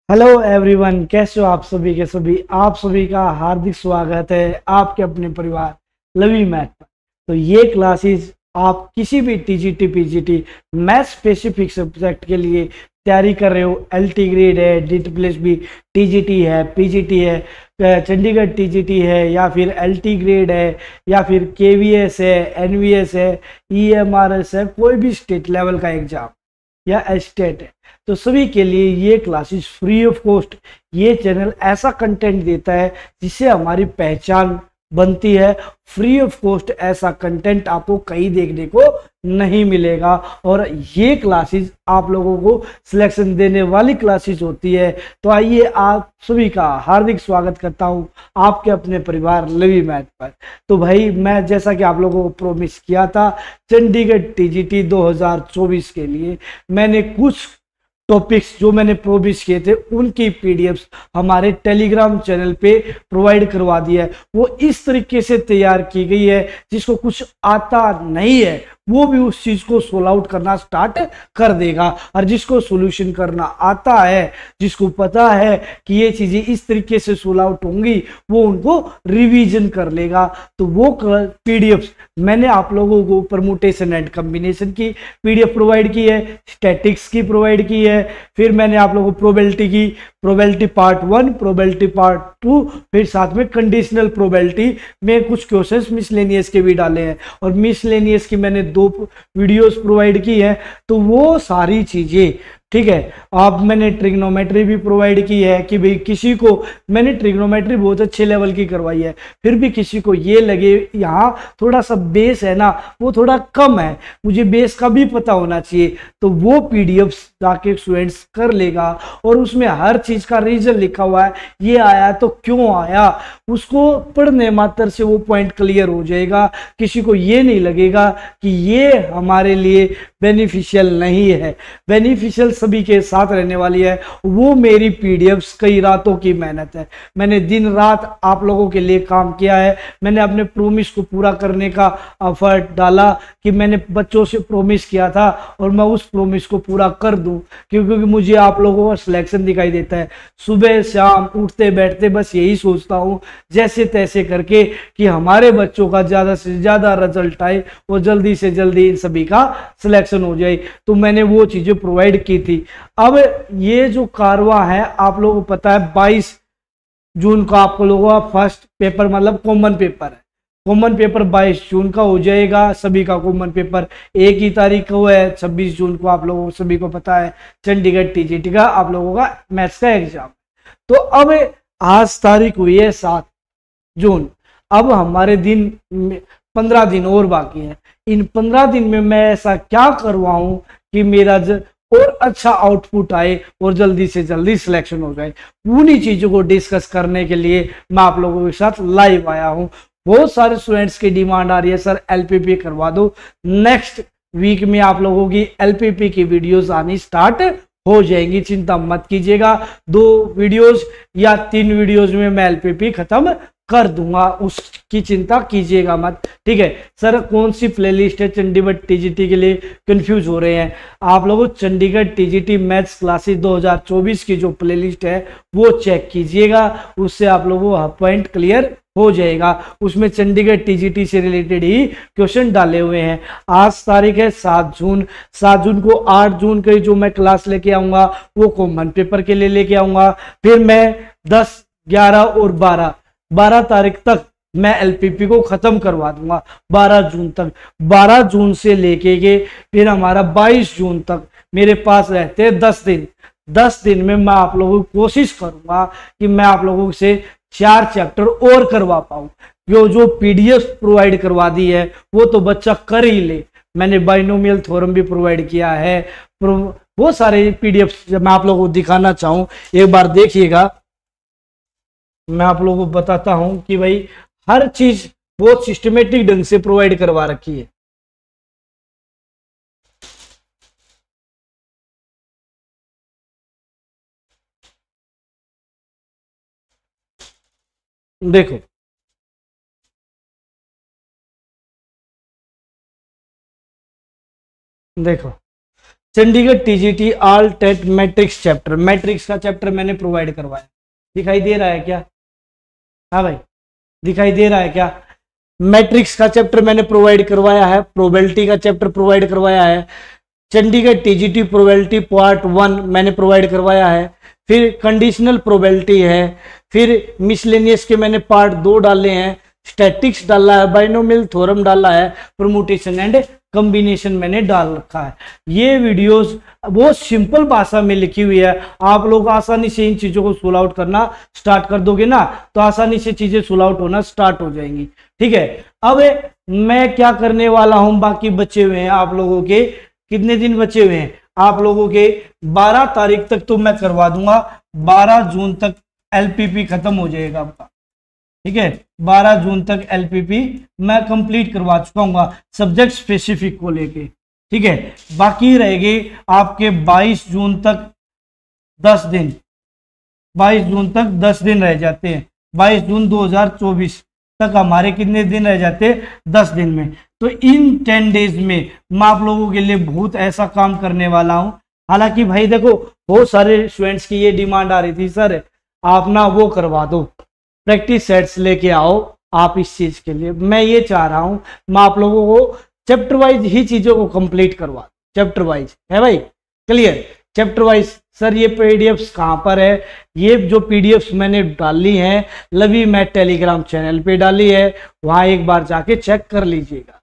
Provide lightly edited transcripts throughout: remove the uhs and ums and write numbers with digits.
Hello everyone, कैसे हो आप सभी के सभी। आप सभी का हार्दिक स्वागत है आपके अपने परिवार लवी मैथ पर। तो ये क्लासेस आप किसी भी TGT PGT math specific subject के लिए तैयारी कर रहे हो, एलटी ग्रेड है, डीटी प्लस बी टीजीटी है, पीजीटी है, चंडीगढ़ टीजीटी है, या फिर एलटी ग्रेड है, या फिर केवीएस है, एनवीएस है, ईएमआरएस है, कोई भी स्टेट लेवल का एग्जाम या एस्टेट है, तो सभी के लिए ये क्लासेस फ्री ऑफ कॉस्ट। ये चैनल ऐसा कंटेंट देता है जिससे हमारी पहचान बनती है। फ्री ऑफ कॉस्ट ऐसा कंटेंट आपको कहीं देखने को नहीं मिलेगा। और ये क्लासेस आप लोगों को सिलेक्शन देने वाली क्लासेस होती है। तो आइए आप सभी का हार्दिक स्वागत करता हूं आपके अपने परिवार लवी मैथ पर। तो भाई, मैं जैसा कि आप लोगों को प्रॉमिस किया था, चंडीगढ़ टीजीटी 2024 के लिए मैंने कुछ टॉपिक्स जो मैंने प्रोमिस किए थे उनकी पीडीएफ्स हमारे टेलीग्राम चैनल पे प्रोवाइड करवा दिया है। वो इस तरीके से तैयार की गई है जिसको कुछ आता नहीं है वो भी उस चीज को सोल्व आउट करना स्टार्ट कर देगा, और जिसको सॉल्यूशन करना आता है, जिसको पता है कि ये चीजें इस तरीके से सोल्व आउट होंगी, वो उनको रिवीजन कर लेगा। तो वो पीडीएफ्स मैंने आप लोगों को परमुटेशन एंड कॉम्बिनेशन की पीडीएफ प्रोवाइड की है, स्टैटिक्स की प्रोवाइड की है, फिर मैंने आप लोगों को प्रोबेबिलिटी की, प्रोबेबिलिटी पार्ट 1, प्रोबेबिलिटी पार्ट 2, फिर साथ में कंडीशनल प्रोबेबिलिटी में कुछ क्वेश्चंस मिसलेनियस के भी डाले हैं, और मिसलेनियस की मैंने 2 वीडियोस प्रोवाइड की है। तो वो सारी चीजें ठीक है। अब मैंने ट्रिग्नोमेट्री भी प्रोवाइड की है कि भाई किसी को, मैंने ट्रिग्नोमेट्री बहुत अच्छे लेवल की करवाई है, फिर भी किसी को ये लगे यहाँ थोड़ा सा बेस है ना वो थोड़ा कम है, मुझे बेस का भी पता होना चाहिए, तो वो पीडीएफ जाके स्टूडेंट्स कर लेगा। और उसमें हर चीज का रीजन लिखा हुआ है, ये आया तो क्यों आया, उसको पढ़ने मात्र से वो पॉइंट क्लियर हो जाएगा। किसी को ये नहीं लगेगा कि ये हमारे लिए बेनिफिशियल नहीं है। बेनिफिशियल सभी के साथ रहने वाली है। वो मेरी पीडीएफ्स कई रातों की मेहनत है, मैंने दिन रात आप लोगों के लिए काम किया है। मैंने अपने प्रोमिस को पूरा करने का एफर्ट डाला कि मैंने बच्चों से प्रोमिस किया था और मैं उस प्रोमिस को पूरा कर दूं, क्योंकि मुझे आप लोगों का सिलेक्शन दिखाई देता है। सुबह शाम उठते बैठते बस यही सोचता हूं जैसे तैसे करके कि हमारे बच्चों का ज्यादा से ज्यादा रिजल्ट आए और जल्दी से जल्दी इन सभी का सिलेक्शन हो जाए। तो मैंने वो चीजें प्रोवाइड की थी। अब ये जो कारवा है आप लोगों को पता है 22 जून का आप लोगों का फर्स्ट पेपर मतलब कॉमन पेपर है। कॉमन पेपर 22 जून का हो जाएगा, सभी का कॉमन पेपर एक ही तारीख को है, 26 जून को। आप लोगों को सभी को पता है चंडीगढ़ टीजीटी का आप लोगों का मैथ्स का एग्जाम। तो अब आज तारीख हुई है 7 जून। अब हमारे दिन 15 दिन और बाकी है। इन 15 दिन में मैं ऐसा क्या करवाऊं कि मेरा और अच्छा आउटपुट आए और जल्दी से जल्दी सिलेक्शन हो जाए। उन्हीं चीजों को डिस्कस करने के लिए मैं आप लोगों के साथ लाइव आया हूं। बहुत सारे स्टूडेंट्स की डिमांड आ रही है, सर एलपीपी करवा दो। नेक्स्ट वीक में आप लोगों की एलपीपी की वीडियोस आनी स्टार्ट हो जाएंगी, चिंता मत कीजिएगा। 2 वीडियोस या 3 वीडियोस में मैं एलपीपी खत्म कर दूंगा, उसकी चिंता कीजिएगा मत। ठीक है सर, कौन सी प्लेलिस्ट है चंडीगढ़ टीजीटी के लिए कंफ्यूज हो रहे हैं आप लोगों। चंडीगढ़ टीजीटी मैथ्स क्लासेस 2024 की जो प्लेलिस्ट है वो चेक कीजिएगा, उससे आप लोगों को पॉइंट क्लियर हो जाएगा। उसमें चंडीगढ़ टीजीटी से रिलेटेड ही क्वेश्चन डाले हुए हैं। आज तारीख है 7 जून। 7 जून को 8 जून की जो मैं क्लास लेके आऊंगा वो कॉमन पेपर के लिए लेके आऊंगा। फिर मैं 10, 11 और 12 तारीख तक मैं एलपीपी को खत्म करवा दूंगा। 12 जून तक, 12 जून से लेके के फिर हमारा 22 जून तक मेरे पास रहते हैं 10 दिन। 10 दिन में मैं आप लोगों की कोशिश करूंगा कि मैं आप लोगों से 4 चैप्टर और करवा पाऊं। जो पीडीएफ प्रोवाइड करवा दी है वो तो बच्चा कर ही ले। मैंने बाइनोमियल थ्योरम भी प्रोवाइड किया है। वो सारे पीडीएफ जब मैं आप लोगों को दिखाना चाहूं, एक बार देखिएगा। मैं आप लोगों को बताता हूं कि भाई हर चीज बहुत सिस्टमेटिक ढंग से प्रोवाइड करवा रखी है। देखो देखो Chandigarh TGT all TET matrix chapter, matrix का चैप्टर मैंने प्रोवाइड करवाया, दिखाई दे रहा है क्या? हाँ भाई, दिखाई दे रहा है क्या? मैट्रिक्स का चैप्टर मैंने प्रोवाइड करवाया है, प्रोबेबिलिटी का चैप्टर प्रोवाइड करवाया है, चंडीगढ़ टीजीटी प्रोबेबिलिटी पार्ट 1 मैंने प्रोवाइड करवाया है, फिर कंडीशनल प्रोबेबिलिटी है, फिर मिसलेनियस के मैंने पार्ट 2 डाले हैं, स्टैटिक्स डाला है, बाइनोमियल थ्योरम डाला है, परमुटेशन एंड कॉम्बिनेशन मैंने डाल रखा है। ये वीडियोस बहुत सिंपल भाषा में लिखी हुई है, आप लोग आसानी से इन चीजों को सोल्व आउट करना स्टार्ट कर दोगे ना, तो आसानी से चीजें सोल्व आउट होना स्टार्ट हो जाएंगी। ठीक है, अब मैं क्या करने वाला हूं, बाकी बचे हुए हैं आप लोगों के कितने दिन बचे हुए हैं? आप लोगों के 12 तारीख तक तो मैं करवा दूंगा, 12 जून तक एलपीपी खत्म हो जाएगा आपका। ठीक है, 12 जून तक एलपीपी मैं कंप्लीट करवा चुका हूँ सब्जेक्ट स्पेसिफिक को लेके। ठीक है, बाकी रहेगी आपके 22 जून तक 10 दिन, 22 जून तक 10 दिन रह जाते हैं, 22 जून 2024 तक हमारे कितने दिन रह जाते हैं? 10 दिन में। तो इन 10 डेज में मैं आप लोगों के लिए बहुत ऐसा काम करने वाला हूं। हालांकि भाई देखो, बहुत सारे स्टूडेंट्स की ये डिमांड आ रही थी, सर आप ना वो करवा दो, प्रैक्टिस सेट्स लेके आओ आप इस चीज के लिए। मैं ये चाह रहा हूं मैं आप लोगों को चैप्टर वाइज ही चीजों को कंप्लीट करवा, चैप्टर वाइज है भाई, क्लियर? चैप्टर वाइज सर ये पीडीएफ्स कहाँ पर है? ये जो पीडीएफ्स मैंने डाली हैं लवी मैथ टेलीग्राम चैनल पे डाली है, वहां एक बार जाके चेक कर लीजिएगा।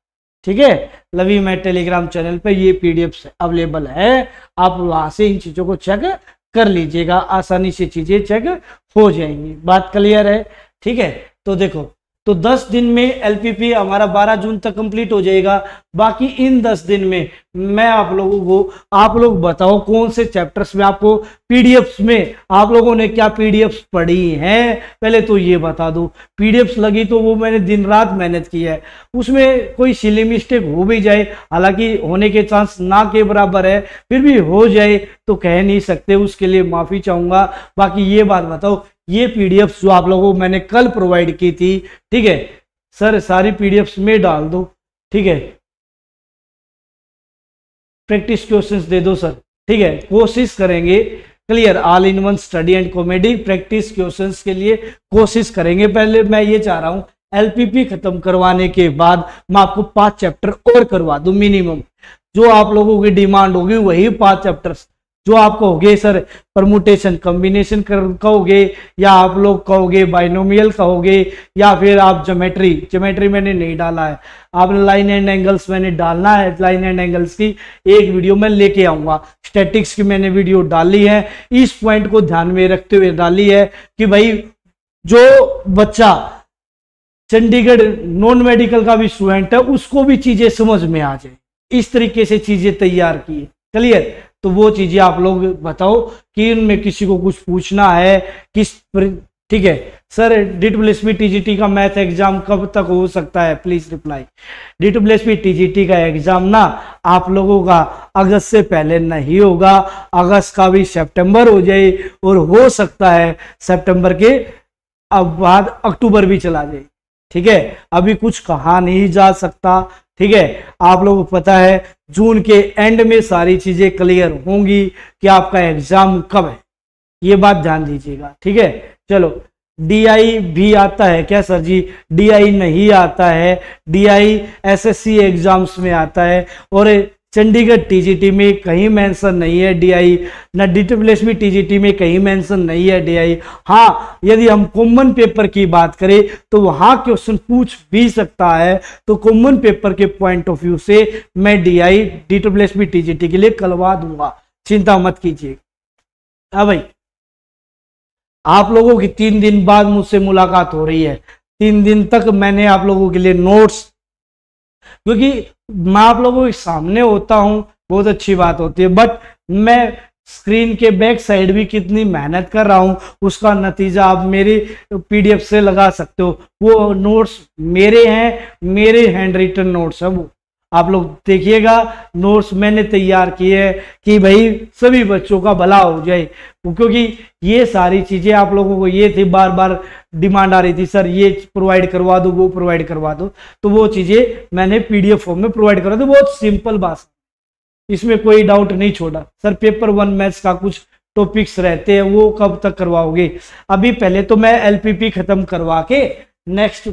ठीक है, लवी मैथ टेलीग्राम चैनल पे ये पीडीएफ्स अवेलेबल है, आप वहां से इन चीजों को चेक कर लीजिएगा, आसानी से चीजें चेक हो जाएंगी। बात क्लियर है? ठीक है, तो देखो, तो 10 दिन में एलपीपी हमारा 12 जून तक कंप्लीट हो जाएगा। बाकी इन 10 दिन में मैं आप लोगों को, आप लोग बताओ कौन से चैप्टर्स में आपको पीडीएफ्स में आप लोगों ने क्या पीडीएफ्स पढ़ी हैं, पहले तो ये बता दो। पीडीएफ्स लगी तो वो मैंने दिन रात मेहनत की है, उसमें कोई सिली मिस्टेक हो भी जाए, हालांकि होने के चांस ना के बराबर है, फिर भी हो जाए तो कह नहीं सकते, उसके लिए माफी चाहूंगा। बाकी ये बात बताओ, ये पीडीएफ्स जो आप लोगों को मैंने कल प्रोवाइड की थी, ठीक है सर, सारी पीडीएफ्स में डाल दो। ठीक है, प्रैक्टिस क्वेश्चंस दे दो सर। ठीक है, कोशिश करेंगे, clear, all in one study and comedy practice questions के लिए कोशिश करेंगे। पहले मैं ये चाह रहा हूं एलपीपी खत्म करवाने के बाद मैं आपको 5 चैप्टर और करवा दूं मिनिमम, जो आप लोगों की डिमांड होगी वही 5 चैप्टर्स जो आप कहोगे सर परमुटेशन कॉम्बिनेशन कहोगे, या आप लोग कहोगे बाइनोमियल कहोगे, या फिर आप ज्योमेट्री मैंने नहीं डाला है, आपने लाइन एंड एंगल्स मैंने डालना है। लाइन एंड एंगल्स की एक वीडियो मैं लेके आऊंगा, स्टैटिक्स की मैंने वीडियो डाली है, इस पॉइंट को ध्यान में रखते हुए डाली है कि भाई जो बच्चा चंडीगढ़ नॉन मेडिकल का भी स्टूडेंट है उसको भी चीजें समझ में आ जाए, इस तरीके से चीजें तैयार की है। क्लियर? तो वो चीजें आप लोग बताओ कि इनमें किसी को कुछ पूछना है किस। ठीक है सर, DSSP TGT का मैथ एग्जाम कब तक हो सकता है? Please reply. DSSP TGT का एग्जाम ना आप लोगों का अगस्त से पहले नहीं होगा, अगस्त का भी सितंबर हो जाए, और हो सकता है सितंबर के अब बाद अक्टूबर भी चला जाए। ठीक है, अभी कुछ कहा नहीं जा सकता। ठीक है, आप लोगों को पता है जून के एंड में सारी चीजें क्लियर होंगी कि आपका एग्जाम कब है, ये बात ध्यान दीजिएगा। ठीक है, चलो DI भी आता है क्या सर जी? DI नहीं आता है, DI SSC एग्जाम्स में आता है, और चंडीगढ़ TGT में कहीं मेंशन नहीं है DI, ना DSSP TGT में कहीं मेंशन नहीं है DI। हाँ, यदि हम कॉमन पेपर की बात करें तो वहां क्वेश्चन पूछ भी सकता है, तो कॉमन पेपर के पॉइंट ऑफ व्यू से मैं DI DSSP TGT के लिए करवा दूंगा, चिंता मत कीजिए। हाँ भाई, आप लोगों की 3 दिन बाद मुझसे मुलाकात हो रही है, 3 दिन तक मैंने आप लोगों के लिए नोट्स, क्योंकि मैं आप लोगों के सामने होता हूं बहुत अच्छी बात होती है, बट मैं स्क्रीन के बैक साइड भी कितनी मेहनत कर रहा हूं उसका नतीजा आप मेरी पीडीएफ से लगा सकते हो। वो नोट्स मेरे हैं, मेरे हैंड रिटन नोट्स है, वो आप लोग देखिएगा। नोट्स मैंने तैयार किए हैं कि भाई सभी बच्चों का भला हो जाए, क्योंकि ये सारी चीजें आप लोगों को ये थी, बार बार डिमांड आ रही थी सर ये प्रोवाइड करवा दो, वो प्रोवाइड करवा दो, तो वो चीजें मैंने पीडीएफ फॉर्म में प्रोवाइड करा दो। बहुत सिंपल बात, इसमें कोई डाउट नहीं छोड़ा। सर पेपर 1 मैथ्स का कुछ टॉपिक्स रहते हैं वो कब तक करवाओगे? अभी पहले तो मैं एलपीपी खत्म करवा के नेक्स्ट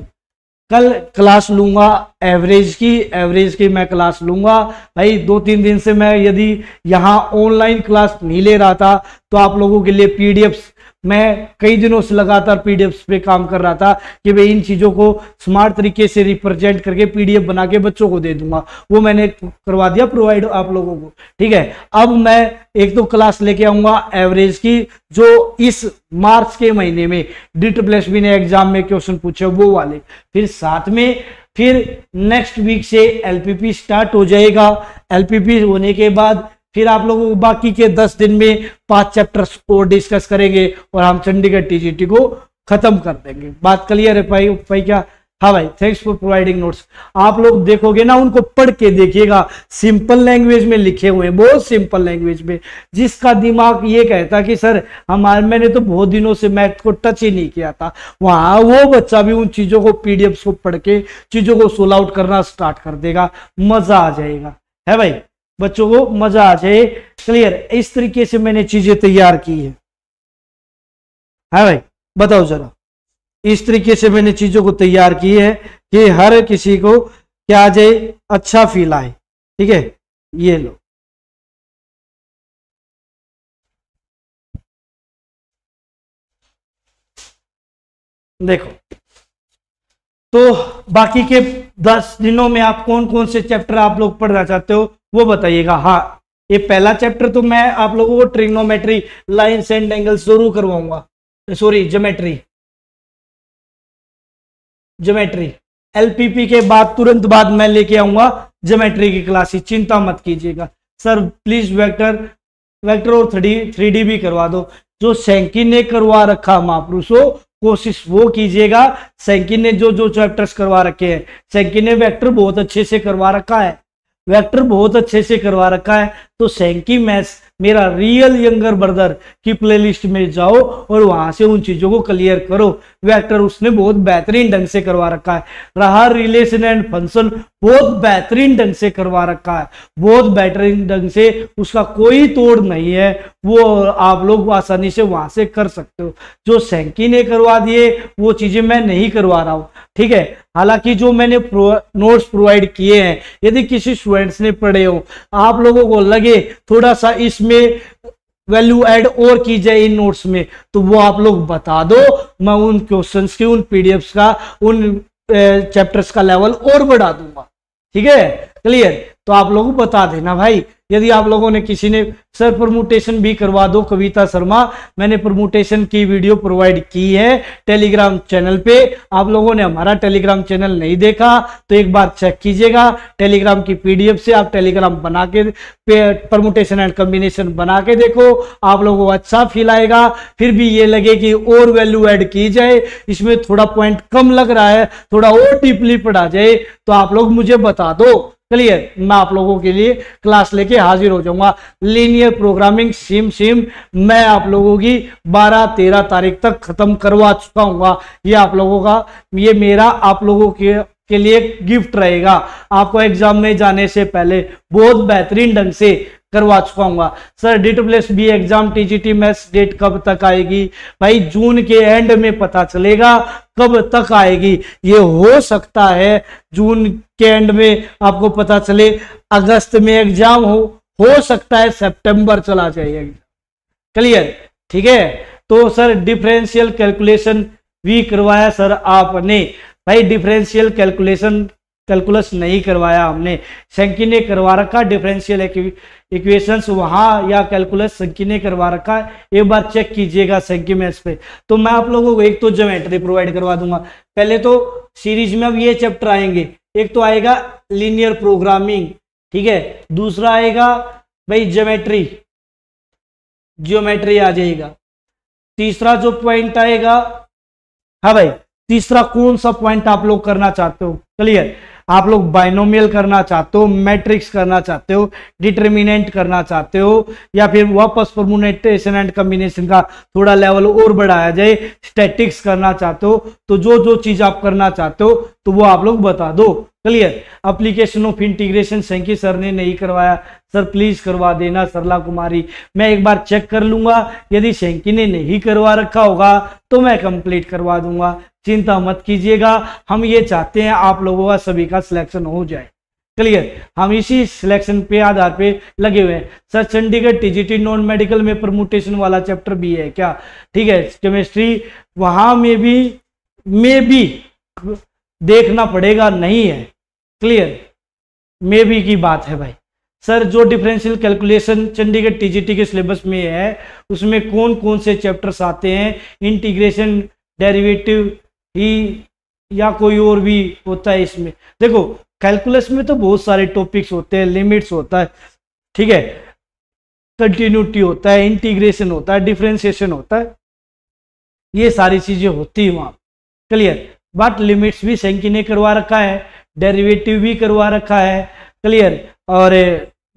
कल क्लास लूंगा एवरेज की मैं क्लास लूंगा भाई। 2-3 दिन से मैं यदि यहाँ ऑनलाइन क्लास नहीं ले रहा था तो आप लोगों के लिए पीडीएफ्स, मैं कई दिनों से लगातार पीडीएफ्स पे काम कर रहा था कि भाई इन चीजों को स्मार्ट तरीके से रिप्रेजेंट करके पीडीएफ बना के बच्चों को दे दूंगा। वो मैंने करवा दिया प्रोवाइड आप लोगों को, ठीक है। अब मैं एक तो क्लास लेके आऊंगा एवरेज की, जो इस मार्च के महीने में DSSB ने एग्जाम में क्वेश्चन पूछे वो वाले। फिर साथ में फिर नेक्स्ट वीक से एलपीपी स्टार्ट हो जाएगा। एलपीपी होने के बाद फिर आप लोगों को बाकी के 10 दिन में 5 चैप्टर्स और डिस्कस करेंगे और हम चंडीगढ़ टीजीटी को खत्म कर देंगे। बात क्लियर है भाई क्या? हाँ भाई, थैंक्स फॉर प्रोवाइडिंग नोट्स। आप लोग देखोगे ना, उनको पढ़ के देखिएगा, सिंपल लैंग्वेज में लिखे हुए हैं, बहुत सिंपल लैंग्वेज में। जिसका दिमाग ये कहता कि सर मैंने तो बहुत दिनों से मैथ को टच ही नहीं किया था, वहां वो बच्चा भी उन चीजों को पीडीएफ को पढ़ के चीजों को सोल्व आउट करना स्टार्ट कर देगा, मजा आ जाएगा। है भाई, बच्चों को मजा आ जाए। क्लियर? इस तरीके से मैंने चीजें तैयार की है भाई, बताओ जरा। इस तरीके से मैंने चीजों को तैयार की है कि हर किसी को क्या आ जाए, अच्छा फील आए। ठीक है, ये लो। देखो, तो बाकी के 10 दिनों में आप कौन कौन से चैप्टर आप लोग पढ़ना चाहते हो वो बताइएगा। हाँ, ये पहला चैप्टर तो मैं आप लोगों को ट्रिग्नोमेट्री, लाइन्स एंड एंगल्स जरूर करवाऊंगा। सॉरी, ज्योमेट्री एलपीपी के बाद तुरंत बाद मैं लेके आऊंगा ज्योमेट्री की क्लासेस, चिंता मत कीजिएगा। सर प्लीज वेक्टर और 3D भी करवा दो। जो सैंकी ने करवा रखा महापुरुषों, कोशिश वो कीजिएगा। सैंकी ने जो चैप्टर्स करवा रखे हैं, सैंकी ने वेक्टर बहुत अच्छे से करवा रखा है, तो सैंकी मैथ्स मेरा रियल यंगर ब्रदर की प्लेलिस्ट में जाओ और वहां से उन चीजों को क्लियर करो। वेक्टर उसने बहुत बेहतरीन ढंग से करवा रखा है। रहा रिलेशन एंड फंक्शन, बहुत बेहतरीन ढंग से करवा रखा है, बहुत बेहतरीन ढंग से, उसका कोई तोड़ नहीं है। वो आप लोग आसानी से वहां से कर सकते हो। जो सैंकी ने करवा दिए वो चीजें मैं नहीं करवा रहा हूं, ठीक है। हालांकि जो मैंने नोट्स प्रोवाइड किए हैं, यदि किसी स्टूडेंट्स ने पढ़े हो, आप लोगों को लगे थोड़ा सा इसमें वैल्यू ऐड और की जाए इन नोट्स में, तो वो आप लोग बता दो। मैं उन क्वेश्चंस की, उन पीडीएफ्स का, उन चैप्टर्स का लेवल और बढ़ा दूंगा। ठीक है, क्लियर? तो आप लोग बता देना भाई। यदि आप लोगों ने किसी ने सर परमुटेशन भी करवा दो, कविता शर्मा, मैंने परमुटेशन की वीडियो प्रोवाइड की है टेलीग्राम चैनल पे। आप लोगों ने हमारा टेलीग्राम चैनल नहीं देखा तो एक बार चेक कीजिएगा। टेलीग्राम की पीडीएफ से आप टेलीग्राम बना के परमुटेशन एंड कॉम्बिनेशन बना के देखो, आप लोगों को अच्छा फील आएगा। फिर भी ये लगे कि और वैल्यू ऐड की जाए, इसमें थोड़ा पॉइंट कम लग रहा है, थोड़ा और डीपली पढ़ा जाए, तो आप लोग मुझे बता दो। क्लियर? मैं आप लोगों के लिए क्लास लेके हाजिर हो जाऊंगा। लीनियर प्रोग्रामिंग सिम मैं आप लोगों की 12-13 तारीख तक खत्म करवा चुका हूँ। ये आप लोगों का, ये मेरा आप लोगों के लिए गिफ्ट रहेगा। आपको एग्जाम में जाने से पहले बहुत बेहतरीन ढंग से करवा चुका हूँ। Sir DSSB exam TGT maths date कब तक आएगी? भाई जून के एंड में पता चलेगा कब तक आएगी। ये हो सकता है जून के एंड में आपको पता चले, अगस्त में एग्जाम हो सकता है सितंबर चला जाए। क्लियर? ठीक है। तो सर डिफरेंशियल कैलकुलेशन भी करवाया सर आपने? भाई डिफरेंशियल कैलकुलस नहीं करवाया हमने, सैंकी ने करवा रखा। डिफरेंशियल इक्वेशंस वहां या कैलकुलस सैंकी ने करवा रखा है, एक बार चेक कीजिएगा सैंकी मैथ्स पे। तो मैं आप लोगों को एक तो ज्योमेट्री प्रोवाइड करवा दूंगा। पहले तो सीरीज में अब ये चैप्टर आएंगे, एक तो आएगा लीनियर प्रोग्रामिंग, ठीक है, दूसरा आएगा भाई ज्योमेट्री आ जाएगा। तीसरा जो पॉइंट आएगा, हाँ भाई, तीसरा कौन सा पॉइंट आप लोग करना चाहते हो? क्लियर? आप लोग बाइनोमियल करना चाहते हो, मैट्रिक्स करना चाहते हो, डिटर्मिनेंट करना चाहते हो, या फिर वापस परमुटेशन एंड कॉम्बिनेशन का थोड़ा लेवल और बढ़ाया जाए, स्टैटिक्स करना चाहते हो, तो जो जो चीज आप करना चाहते हो तो वो आप लोग बता दो। Clear. Application of integration Senki sir ने नहीं करवाया, सर प्लीज करवा देना सरला कुमारी, मैं एक बार चेक कर लूंगा, यदि सेंकी ने नहीं करवा रखा होगा तो मैं कंप्लीट करवा दूंगा, चिंता मत कीजिएगा। हम ये चाहते हैं आप लोगों का सभी का सिलेक्शन हो जाए। क्लियर। हम इसी सिलेक्शन पे आधार पे लगे हुए हैं। Sir Chandigarh TGT non medical में परमुटेशन वाला चैप्टर भी है क्या? ठीक है, केमिस्ट्री वहां में भी देखना पड़ेगा, नहीं है। क्लियर, मे बी की बात है भाई। सर जो डिफरेंशियल कैलकुलेशन चंडीगढ़ टीजीटी के सिलेबस में है उसमें कौन कौन से चैप्टर्स आते हैं? इंटीग्रेशन, डेरिवेटिव ही या कोई और भी होता है इसमें? देखो कैलकुलस में तो बहुत सारे टॉपिक्स होते हैं, लिमिट्स होता है, ठीक है, कंटिन्यूटी होता है, इंटीग्रेशन होता है, डिफरेंशिएशन होता है, ये सारी चीजें होती है वहां। क्लियर। बट लिमिट्स भी सेंकी ने करवा रखा है, डेरिवेटिव भी करवा रखा है। क्लियर। और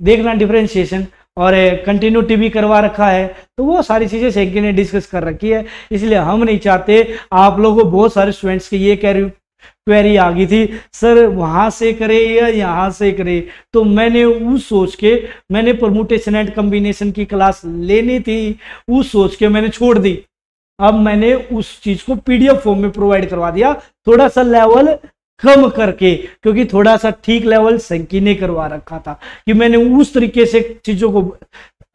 देखना डिफरेंशिएशन और कंटिन्यूटी भी करवा रखा है, तो वो सारी चीजें सेंकी ने डिस्कस कर रखी है। इसलिए हम नहीं चाहते आप लोगों को, बहुत सारे स्टूडेंट्स की ये क्वेरी आ गई थी, सर वहां से करे या यहाँ से करे, तो मैंने उस सोच के मैंने परमुटेशन एंड कॉम्बिनेशन की क्लास लेनी थी, उस सोच के मैंने छोड़ दी। अब मैंने उस चीज को पीडीएफ फॉर्म में प्रोवाइड करवा दिया, थोड़ा सा लेवल कम करके, क्योंकि थोड़ा सा ठीक लेवल सेंकी ने करवा रखा था, कि मैंने उस तरीके से चीजों को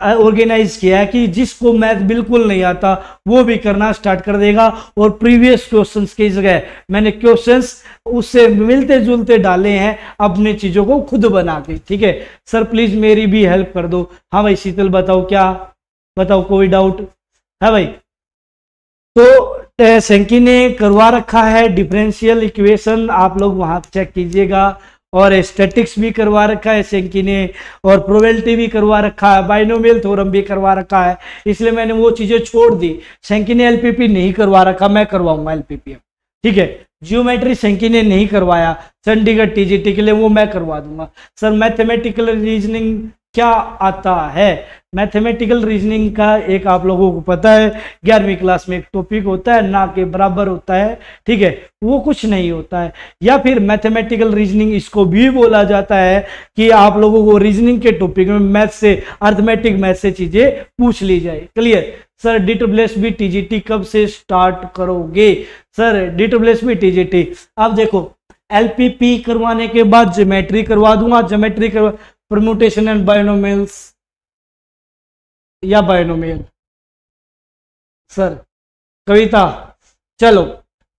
ऑर्गेनाइज किया है कि जिसको मैथ बिल्कुल नहीं आता वो भी करना स्टार्ट कर देगा। और प्रीवियस क्वेश्चंस की जगह मैंने क्वेश्चंस उससे मिलते जुलते डाले हैं, अपने चीजों को खुद बना के। ठीक है सर, प्लीज मेरी भी हेल्प कर दो। हाँ भाई शीतल बताओ, क्या बताओ, कोई डाउट है भाई? तो सेंकी ने करवा रखा है डिफरेंशियल इक्वेशन, आप लोग वहां चेक कीजिएगा, और स्टैटिक्स भी करवा रखा है सेंकी ने, और प्रोबेबिलिटी भी करवा रखा है, बाइनोमियल थ्योरम भी करवा रखा है। इसलिए मैंने वो चीजें छोड़ दी। सेंकी ने एलपीपी नहीं करवा रखा, मैं करवाऊंगा एलपीपी। ठीक है, जियोमेट्री सेंकी ने नहीं करवाया चंडीगढ़ टीजीटी के लिए, वो मैं करवा दूंगा। सर मैथमेटिकल रीजनिंग क्या आता है? मैथमेटिकल रीजनिंग का एक आप लोगों को पता है 11वीं क्लास में एक टॉपिक होता है, ना के बराबर होता है। ठीक है, वो कुछ नहीं होता है। या फिर मैथमेटिकल रीजनिंग इसको भी बोला जाता है कि आप लोगों को रीजनिंग के टॉपिक में मैथ से, अर्थमेटिक मैथ से चीजें पूछ ली जाए। क्लियर। सर DSSB टीजीटी कब से स्टार्ट करोगे? सर DSSB टीजीटी अब देखो, एलपीपी करवाने के बाद ज्योमेट्री करवा दूंगा, ज्योमेट्री परम्यूटेशन एंड बाइनोमियल्स या बाइनोमियल। सर कविता, चलो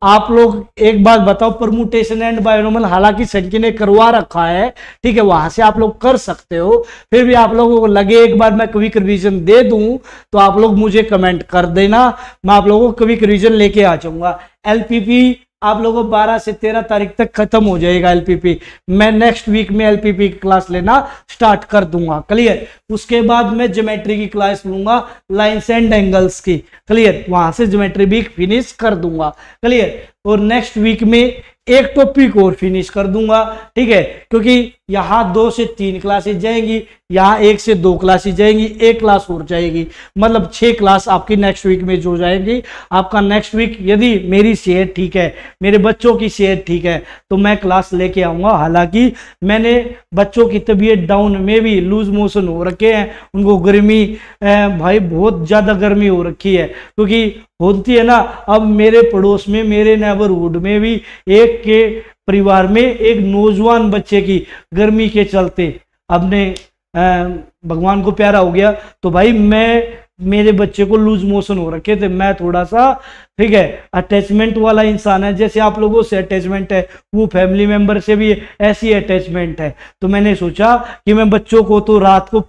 आप लोग एक बात बताओ, परम्यूटेशन एंड बाइनोमियल हालांकि सेंकी ने करवा रखा है, ठीक है, वहां से आप लोग कर सकते हो, फिर भी आप लोगों को लगे एक बार मैं क्विक रिवीजन दे दूं तो आप लोग मुझे कमेंट कर देना, मैं आप लोगों को क्विक रिवीजन लेके आ जाऊंगा। एलपीपी आप लोगों को 12 से 13 तारीख तक खत्म हो जाएगा एलपीपी। मैं नेक्स्ट वीक में एलपीपी की क्लास लेना स्टार्ट कर दूंगा। क्लियर। उसके बाद मैं ज्योमेट्री की क्लास लूंगा, लाइंस एंड एंगल्स की। क्लियर, वहां से ज्योमेट्री भी फिनिश कर दूंगा। क्लियर। और नेक्स्ट वीक में एक टॉपिक और फिनिश कर दूंगा। ठीक है, क्योंकि यहाँ 2 से 3 क्लासेस जाएंगी, यहाँ 1 से 2 क्लासेस जाएंगी, 1 क्लास और जाएगी, मतलब 6 क्लास आपकी नेक्स्ट वीक में जो जाएंगी। आपका नेक्स्ट वीक यदि मेरी सेहत ठीक है, मेरे बच्चों की सेहत ठीक है, तो मैं क्लास लेके आऊंगा। हालांकि मैंने बच्चों की तबीयत डाउन में भी लूज मोशन हो रखे हैं, उनको गर्मी, भाई बहुत ज्यादा गर्मी हो रखी है, क्योंकि होती है ना। अब मेरे पड़ोस में, मेरे नेबरहुड में भी एक के परिवार में एक नौजवान बच्चे की गर्मी के चलते अपने भगवान को प्यारा हो गया। तो भाई मेरे बच्चे को लूज मोशन हो रखे थे। मैं थोड़ा सा, ठीक है, अटैचमेंट वाला इंसान है, जैसे आप लोगों से अटैचमेंट है, वो फैमिली मेंबर से भी ऐसी अटैचमेंट है। तो मैंने सोचा कि मैं बच्चों को तो रात को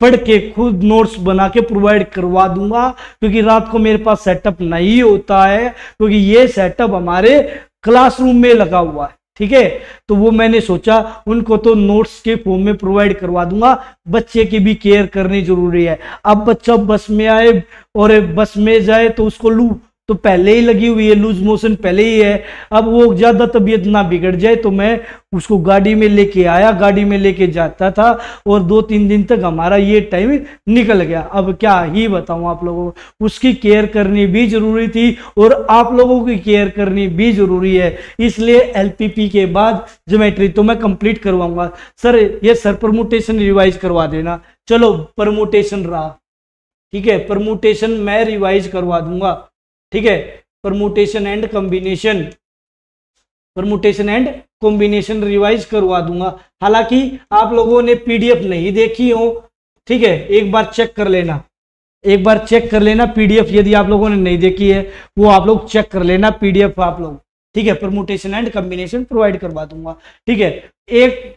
पढ़ के खुद नोट्स बना के प्रोवाइड करवा दूंगा, क्योंकि रात को मेरे पास सेटअप नहीं होता है, क्योंकि ये सेटअप हमारे क्लासरूम में लगा हुआ है। ठीक है, तो वो मैंने सोचा उनको तो नोट्स के फॉर्म में प्रोवाइड करवा दूंगा। बच्चे की भी केयर करनी जरूरी है। अब बच्चा बस में आए और बस में जाए तो उसको तो पहले ही लगी हुई है, लूज मोशन पहले ही है। अब वो ज्यादा तबीयत ना बिगड़ जाए तो मैं उसको गाड़ी में लेके आया, गाड़ी में लेके जाता था और 2-3 दिन तक हमारा ये टाइम निकल गया। अब क्या ही बताऊं आप लोगों को, उसकी केयर करनी भी जरूरी थी और आप लोगों की केयर करनी भी जरूरी है। इसलिए एलपीपी के बाद ज्योमेट्री तो मैं कंप्लीट करवाऊंगा। सर ये सर परमुटेशन रिवाइज करवा देना। चलो परमुटेशन रहा, ठीक है, परमुटेशन मैं रिवाइज करवा दूंगा, ठीक है। Permutation and combination, permutation and combination revise करवा दूंगा। हालांकि आप लोगों ने पीडीएफ नहीं देखी हो, ठीक है, एक बार चेक कर लेना, एक बार चेक कर लेना पीडीएफ, यदि आप लोगों ने नहीं देखी है वो आप लोग चेक कर लेना पीडीएफ आप लोग, ठीक है। परमुटेशन एंड कॉम्बिनेशन प्रोवाइड करवा दूंगा, ठीक है। एक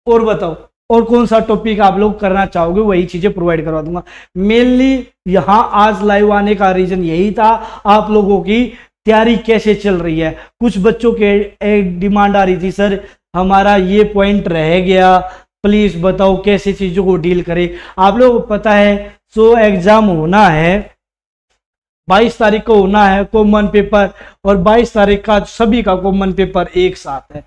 और बताओ, और कौन सा टॉपिक आप लोग करना चाहोगे, वही चीजें प्रोवाइड करवा दूंगा। मेनली यहां आज लाइव आने का रीजन यही था, आप लोगों की तैयारी कैसे चल रही है। कुछ बच्चों के एक डिमांड आ रही थी, सर हमारा ये पॉइंट रह गया, प्लीज बताओ कैसे चीजों को डील करें। आप लोगों को पता है सो एग्जाम होना है 22 तारीख को होना है कॉमन पेपर, और 22 तारीख का सभी का कॉमन पेपर एक साथ है,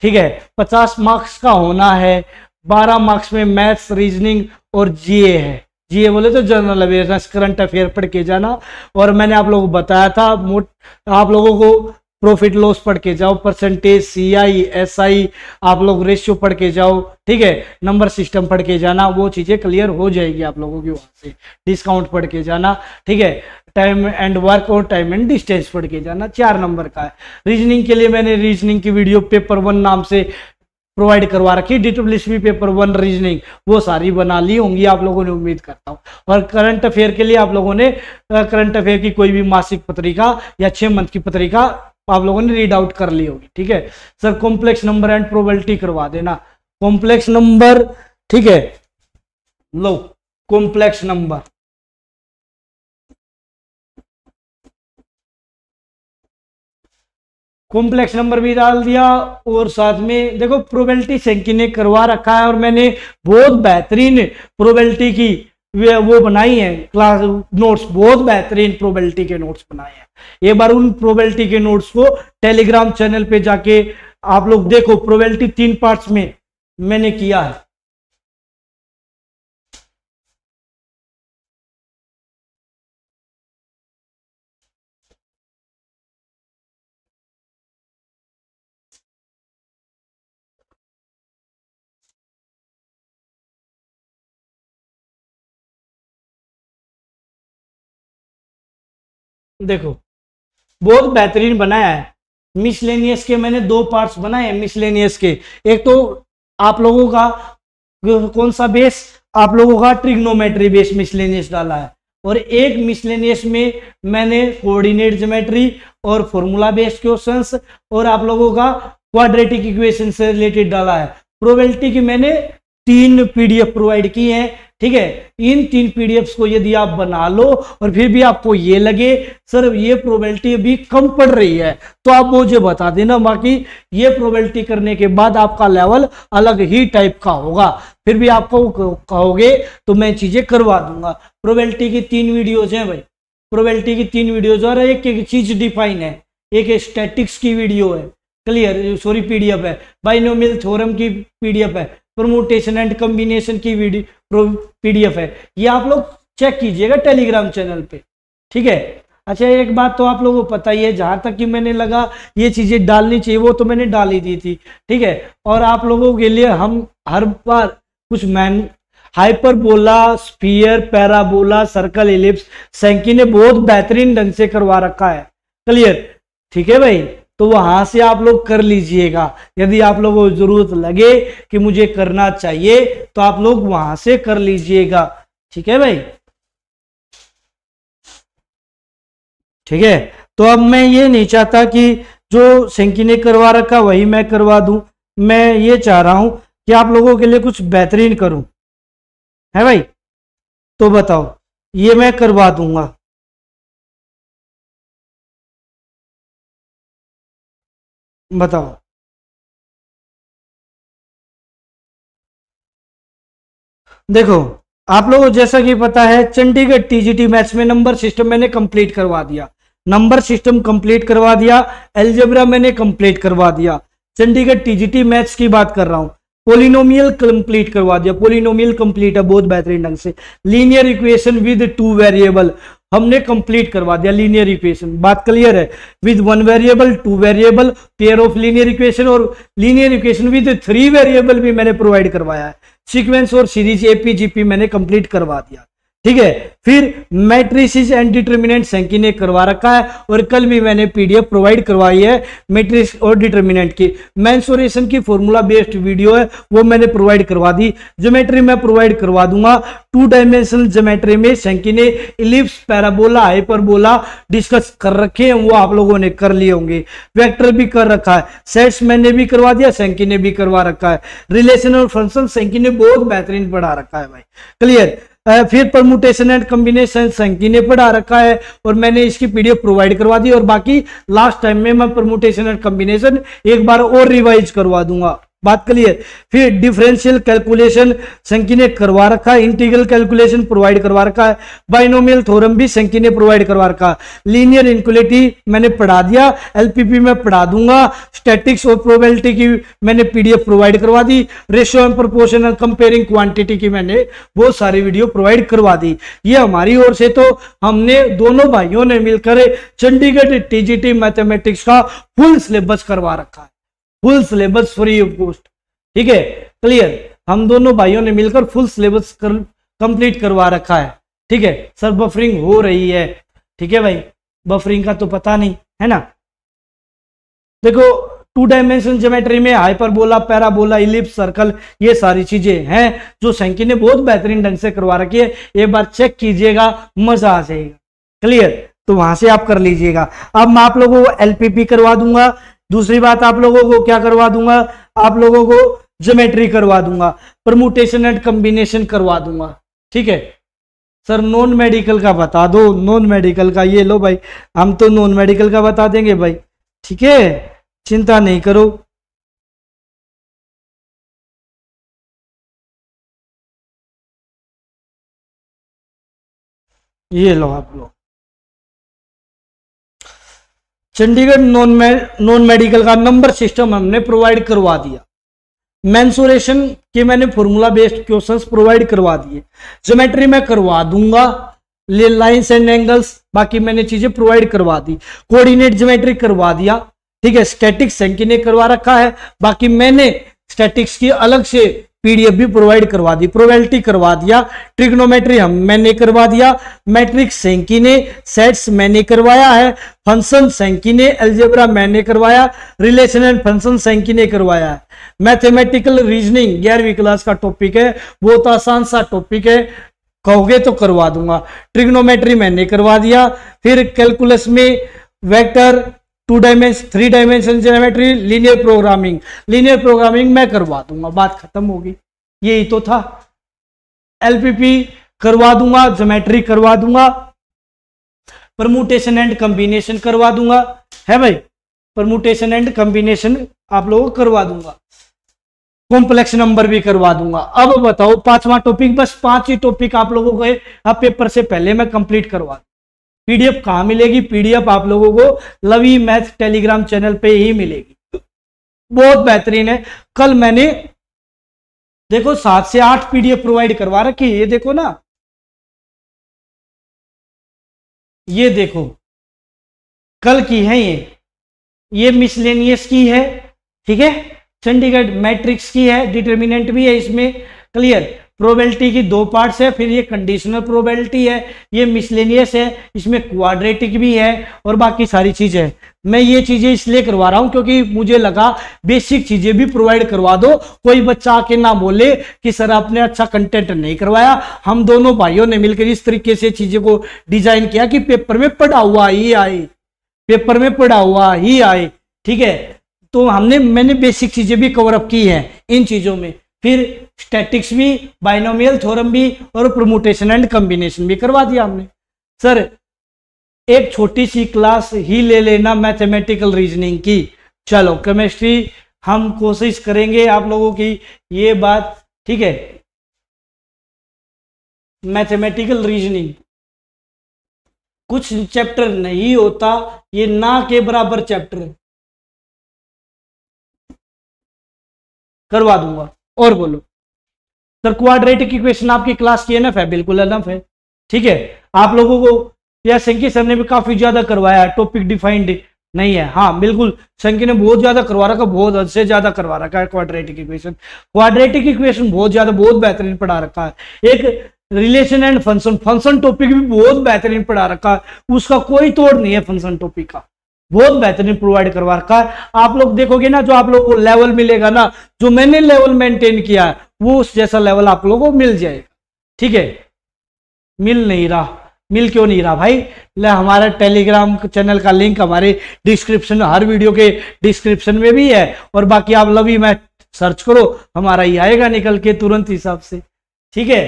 ठीक है। 50 मार्क्स का होना है, 12 मार्क्स में मैथ्स, रीजनिंग और जीए है। जीए बोले तो जनरल अवेयरनेस, करंट अफेयर पढ़ के जाना। और मैंने आप लोगों को बताया था आप लोगों को प्रॉफिट लॉस पढ़ के जाओ, परसेंटेज, सीआई, एसआई, आप लोग रेशियो पढ़ के जाओ, ठीक है, नंबर सिस्टम पढ़ के जाना, वो चीजें क्लियर हो जाएगी आप लोगों की। वहां से डिस्काउंट पढ़ के जाना, ठीक है। टाइम एंड वर्क और टाइम एंड डिस्टेंस पढ़ के जाना, 4 नंबर का है। रीजनिंग के लिए मैंने रीजनिंग की वीडियो पेपर 1 नाम से प्रोवाइड करवा रखी, DSSB पेपर 1 रीजनिंग, वो सारी बना ली होंगी आप लोगों ने, उम्मीद करता हूँ। और करंट अफेयर के लिए आप लोगों ने करंट अफेयर की कोई भी मासिक पत्रिका या 6 मंथ की पत्रिका आप लोगों ने रीड आउट कर ली होगी, ठीक है। Sir complex number and probability करवा देना, कॉम्प्लेक्स नंबर, ठीक है। लो कॉम्प्लेक्स नंबर, कॉम्प्लेक्स नंबर भी डाल दिया, और साथ में देखो प्रोबेबिलिटी सेंकी ने करवा रखा है, और मैंने बहुत बेहतरीन प्रोबेबिलिटी की वो बनाई है क्लास नोट्स, बहुत बेहतरीन प्रोबेबिलिटी के नोट्स बनाए हैं। एक बार उन प्रोबेबिलिटी के नोट्स को टेलीग्राम चैनल पे जाके आप लोग देखो, प्रोबेबिलिटी 3 पार्ट्स में मैंने किया है। देखो बहुत बेहतरीन बनाया है। मिसलेनियस के मैंने 2 पार्ट्स बनाए हैं मिसलेनियस के। एक तो आप लोगों का कौन सा बेस, आप लोगों का ट्रिग्नोमेट्री बेस मिसलेनियस डाला है, और एक मिसलेनियस में मैंने कोऑर्डिनेट ज्योमेट्री और फॉर्मूला बेस्ड क्वेश्चंस और आप लोगों का क्वाड्रेटिक इक्वेशन से रिलेटेड डाला है। प्रोबेबिलिटी की मैंने 3 पीडीएफ प्रोवाइड की हैं, ठीक है। इन 3 पीडीएफ्स को यदि आप बना लो और फिर भी आपको ये लगे सर ये प्रोबेबिलिटी अभी कम पड़ रही है, तो आप मुझे बता देना, बाकी ये प्रोबेबिलिटी करने के बाद आपका लेवल अलग ही टाइप का होगा, फिर भी आपको कहोगे तो मैं चीजें करवा दूंगा। प्रोबेबिलिटी की 3 वीडियोज हैं भाई, प्रोबेबिलिटी की 3 वीडियोज, और एक चीज डिफाइन है, एक स्टैटिक्स की वीडियो है, क्लियर, सॉरी पीडीएफ है, बाइनोमियल थ्योरम की पीडीएफ है, परमुटेशन एंड कॉम्बिनेशन की वीडियो पीडीएफ है। ये आप लोग चेक कीजिएगा टेलीग्राम चैनल पे, ठीक है। अच्छा एक बात तो आप लोगों को पता ही है, जहां तक कि मैंने लगा ये चीजें डालनी चाहिए वो तो मैंने डाल ही दी थी, ठीक है। और आप लोगों के लिए हम हर बार कुछ hyperbola, sphere, parabola, circle, ellipse सैंकी ने बहुत बेहतरीन ढंग से करवा रखा है, क्लियर, ठीक है भाई। तो वहां से आप लोग कर लीजिएगा, यदि आप लोगों को जरूरत लगे कि मुझे करना चाहिए तो आप लोग वहां से कर लीजिएगा, ठीक है भाई, ठीक है। तो अब मैं ये नहीं चाहता कि जो सैंकी ने करवा रखा वही मैं करवा दूं, मैं ये चाह रहा हूं कि आप लोगों के लिए कुछ बेहतरीन करूं, है भाई। तो बताओ ये मैं करवा दूंगा, बताओ। देखो आप लोगों को जैसा कि पता है चंडीगढ़ टीजीटी मैथ्स में नंबर सिस्टम मैंने कंप्लीट करवा दिया, नंबर सिस्टम कंप्लीट करवा दिया, एल्जेब्रा मैंने कंप्लीट करवा दिया, चंडीगढ़ टीजीटी मैथ्स की बात कर रहा हूं, पोलिनोमियल कंप्लीट करवा दिया, पोलिनोमियल कंप्लीट है बहुत बेहतरीन ढंग से, लीनियर इक्वेशन विद 2 वेरिएबल हमने कंप्लीट करवा दिया, लीनियर इक्वेशन बात क्लियर है, with 1 variable 2 variable pair of linear equation और लीनियर इक्वेशन विद 3 वेरिएबल भी मैंने प्रोवाइड करवाया है, सीक्वेंस और सीरीज एपीजीपी मैंने कंप्लीट करवा दिया, ठीक है। फिर मैट्रिसेस एंड डिटरमिनेंट सैंकी ने करवा रखा है और कल भी मैंने पीडीएफ प्रोवाइड करवाई है मैट्रिक्स और डिटरमिनेंट की, मेंसुरेशन की फॉर्मूला बेस्ड वीडियो है वो मैंने प्रोवाइड करवा दी, ज्योमेट्री में प्रोवाइड करवा दूंगा, 2 डायमेंशनल ज्योमेट्री में सैंकी ने इलिप्स पैराबोला हाइपरबोला डिस्कस कर रखे हैं वो आप लोगों ने कर लिए होंगे, वेक्टर भी कर रखा है, सेट्स मैंने भी करवा दिया, सैंकी ने भी करवा रखा है, रिलेशन और फंक्शन सैंकी ने बहुत बेहतरीन पढ़ा रखा है भाई, क्लियर। फिर परमुटेशन एंड कॉम्बिनेशन सैंकी ने पढ़ा रखा है और मैंने इसकी पीडीएफ प्रोवाइड करवा दी, और बाकी लास्ट टाइम में मैं परमुटेशन एंड कॉम्बिनेशन एक बार और रिवाइज करवा दूंगा, बात क्लियर। फिर डिफरेंशियल कैलकुलेशन सैंकी ने करवा रखा है, इंटीग्रल कैलकुलेशन प्रोवाइड करवा रखा है, बाइनोमियल थ्योरम भी सैंकी ने प्रोवाइड करवा रखा है, लीनियर इनक्वलिटी मैंने पढ़ा दिया, एलपीपी में पढ़ा दूंगा, स्टैटिक्स और प्रोबेबिलिटी की मैंने पीडीएफ प्रोवाइड करवा दी, ratio and proportion and comparing quantity की मैंने बहुत सारी वीडियो प्रोवाइड करवा दी। ये हमारी ओर से तो हमने दोनों भाइयों ने मिलकर चंडीगढ़ टीजीटी मैथमेटिक्स का फुल सिलेबस करवा रखा है, full syllabus free of cost, ठीक है, क्लियर। हम दोनों भाइयों ने मिलकर फुल सिलेबस कंप्लीट करवा रखा है, ठीक है। सर बफरिंग हो रही है, ठीक है भाई, बफरिंग का तो पता नहीं है ना। देखो 2 डायमेंशन ज्योमेट्री में हाइपरबोला पैराबोला इलिप्स सर्कल ये सारी चीजें हैं जो सैंकी ने बहुत बेहतरीन ढंग से करवा रखी है, एक बार चेक कीजिएगा मजा आ जाएगा, क्लियर। तो वहां से आप कर लीजिएगा। अब मैं आप लोगों को एलपीपी करवा दूंगा, दूसरी बात आप लोगों को क्या करवा दूंगा, आप लोगों को ज्योमेट्री करवा दूंगा, परमुटेशन एंड कॉम्बिनेशन करवा दूंगा, ठीक है। सर नॉन मेडिकल का बता दो, नॉन मेडिकल का ये लो भाई, हम तो नॉन मेडिकल का बता देंगे भाई, ठीक है, चिंता नहीं करो। ये लो आप लोग चंडीगढ़ नॉन मेडिकल का नंबर सिस्टम हमने प्रोवाइड करवा दिया, मेंसुरेशन के मैंने फॉर्मूला बेस्ड क्वेश्चंस प्रोवाइड करवा दिए, ज्योमेट्री में करवा दूंगा, लाइंस एंड एंगल्स बाकी मैंने चीजें प्रोवाइड करवा दी, कोऑर्डिनेट ज्योमेट्री करवा दिया, ठीक है, स्टैटिक्स सैंकी ने करवा रखा है, बाकी मैंने स्टैटिक्स की अलग से पीडीएफ भी प्रोवाइड करवा दी, प्रोबेबिलिटी करवा दिया, ट्रिग्नोमेट्री मैंने करवा दिया, मैट्रिक्स सैंकी ने, सेट्स मैंने करवाया है, फंक्शन सैंकी ने, अलजेब्रा मैंने करवाया, रिलेशन एंड फंक्शन सैंकी ने करवाया है, मैथमेटिकल रीजनिंग 11वीं क्लास का टॉपिक है, बहुत आसान सा टॉपिक है, कहोगे तो करवा दूंगा, ट्रिग्नोमेट्री मैंने करवा दिया, फिर कैलकुलस में vector 3 dimension geometry, linear programming मैं करवा दूंगा, बात खत्म होगी, यही तो था। एलपीपी करवा दूंगा, ज्योमेट्री करवा दूंगा, परमुटेशन एंड कॉम्बिनेशन करवा दूंगा, है भाई, परमुटेशन एंड कॉम्बिनेशन आप लोगों को करवा दूंगा, कॉम्प्लेक्स नंबर भी करवा दूंगा। अब बताओ 5वां टॉपिक, बस 5 ही टॉपिक आप लोगों को अब पेपर से पहले मैं कंप्लीट करवा। पीडीएफ कहां मिलेगी, पीडीएफ आप लोगों को लवी मैथ टेलीग्राम चैनल पे ही मिलेगी, बहुत बेहतरीन है। कल मैंने देखो 7 से 8 पीडीएफ प्रोवाइड करवा रखी है, ये देखो ना, ये देखो कल की है, ये मिसलेनियस की है, ठीक है, चंडीगढ़ मैट्रिक्स की है, डिटरमिनेंट भी है इसमें, क्लियर। प्रोबेबिलिटी की 2 पार्ट्स है, फिर ये कंडीशनल प्रोबेबिलिटी है, ये मिसलेनियस है, इसमें क्वाड्रेटिक भी है और बाकी सारी चीजें हैं। मैं ये चीजें इसलिए करवा रहा हूं क्योंकि मुझे लगा बेसिक चीजें भी प्रोवाइड करवा दो, कोई बच्चा आके ना बोले कि सर आपने अच्छा कंटेंट नहीं करवाया। हम दोनों भाइयों ने मिलकर इस तरीके से चीजों को डिजाइन किया कि पेपर में पढ़ा हुआ ही आए, पेपर में पढ़ा हुआ ही आए, ठीक है। तो मैंने बेसिक चीजें भी कवर अप की हैं इन चीजों में, फिर स्टैटिक्स भी, बाइनोमियल थ्योरम भी और परमुटेशन एंड कॉम्बिनेशन भी करवा दिया हमने। सर एक छोटी सी क्लास ही ले लेना मैथमेटिकल रीजनिंग की, चलो केमिस्ट्री हम कोशिश करेंगे आप लोगों की ये बात, ठीक है। मैथमेटिकल रीजनिंग कुछ चैप्टर नहीं होता, ये ना के बराबर चैप्टर है, करवा दूंगा। और बोलो सर, क्वाड्रेटिक इक्वेशन आपकी क्लास की एनफ है? बिल्कुल एनफ है। ठीक है, आप लोगों को या संकी सर ने भी काफी ज्यादा करवाया, टॉपिक डिफाइंड नहीं है। हाँ बिल्कुल, संकी ने बहुत ज्यादा करवा रखा, बहुत हद से ज्यादा करवा रखा है क्वाड्रेटिक इक्वेशन। क्वाड्रेटिक इक्वेशन बहुत ज्यादा, बहुत बेहतरीन पढ़ा रखा है। एक relation and function, function topic भी बहुत बेहतरीन पढ़ा रखा है, उसका कोई तोड़ नहीं है। फंक्शन टॉपिक का बहुत बेहतरीन प्रोवाइड करवा रखा है। आप लोग देखोगे ना, जो आप लोगों को लेवल मिलेगा ना, जो मैंने लेवल मेंटेन किया है, वो उस जैसा लेवल आप लोगों को मिल जाएगा। ठीक है, मिल नहीं रहा, मिल क्यों नहीं रहा भाई? हमारा टेलीग्राम चैनल का लिंक हमारे डिस्क्रिप्शन, हर वीडियो के डिस्क्रिप्शन में भी है, और बाकी आप लवी मैथ सर्च करो, हमारा ही आएगा निकल के तुरंत हिसाब से। ठीक है,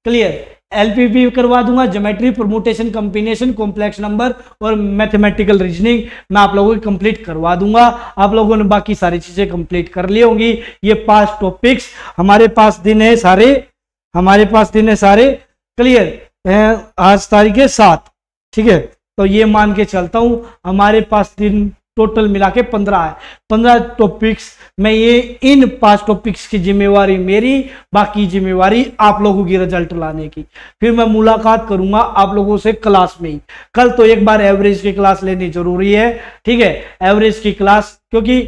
क्लियर। एलपीपी करवा दूंगा, geometry, permutation, combination, complex number और मैथमेटिकल रीजनिंग मैं आप लोगों को कंप्लीट करवा दूंगा। आप लोगों ने बाकी सारी चीजें कंप्लीट कर ली होंगी। ये 5 टॉपिक्स हमारे पास दिन है सारे, हमारे पास दिन है सारे, क्लियर। आज तारीख है 7, ठीक है, तो ये मान के चलता हूं हमारे पास दिन टोटल मिला के 15 है। 15 टॉपिक्स में ये इन 5 टॉपिक्स की जिम्मेवारी मेरी, बाकी जिम्मेवारी आप लोगों की रिजल्ट लाने की। फिर मैं मुलाकात करूंगा आप लोगों से क्लास में ही। कल तो एक बार एवरेज की क्लास लेनी जरूरी है, ठीक है, एवरेज की क्लास, क्योंकि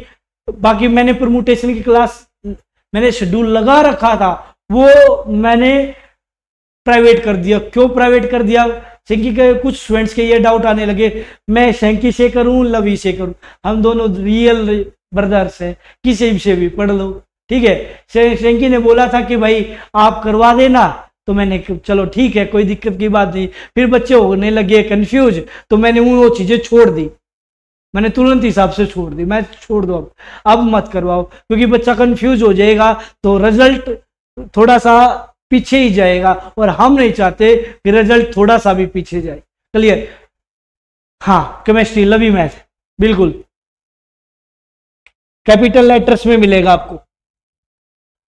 बाकी मैंने परमुटेशन की क्लास मैंने शेड्यूल लगा रखा था, वो मैंने प्राइवेट कर दिया। क्यों प्राइवेट कर दिया? शंकी के कुछ स्टूडेंट्स के ये डाउट आने लगे, मैं शंकी से करूं लवी से करूं, हम दोनों रियल ब्रदर्स हैं, किसी से भी पढ़ लो। ठीक है, शंकी ने बोला था कि भाई आप करवा देना, तो मैंने चलो ठीक है, कोई दिक्कत की बात नहीं। फिर बच्चे होने लगे कंफ्यूज, तो मैंने वो चीजें छोड़ दी, मैंने तुरंत हिसाब से छोड़ दी। मैं छोड़ दो, अब मत करवाओ, क्योंकि बच्चा कंफ्यूज हो जाएगा तो रिजल्ट थोड़ा सा पीछे ही जाएगा, और हम नहीं चाहते कि रिजल्ट थोड़ा सा भी पीछे जाए। क्लियर? हाँ, केमिस्ट्री, लवी मैथ, बिल्कुल कैपिटल लेटर्स में मिलेगा आपको।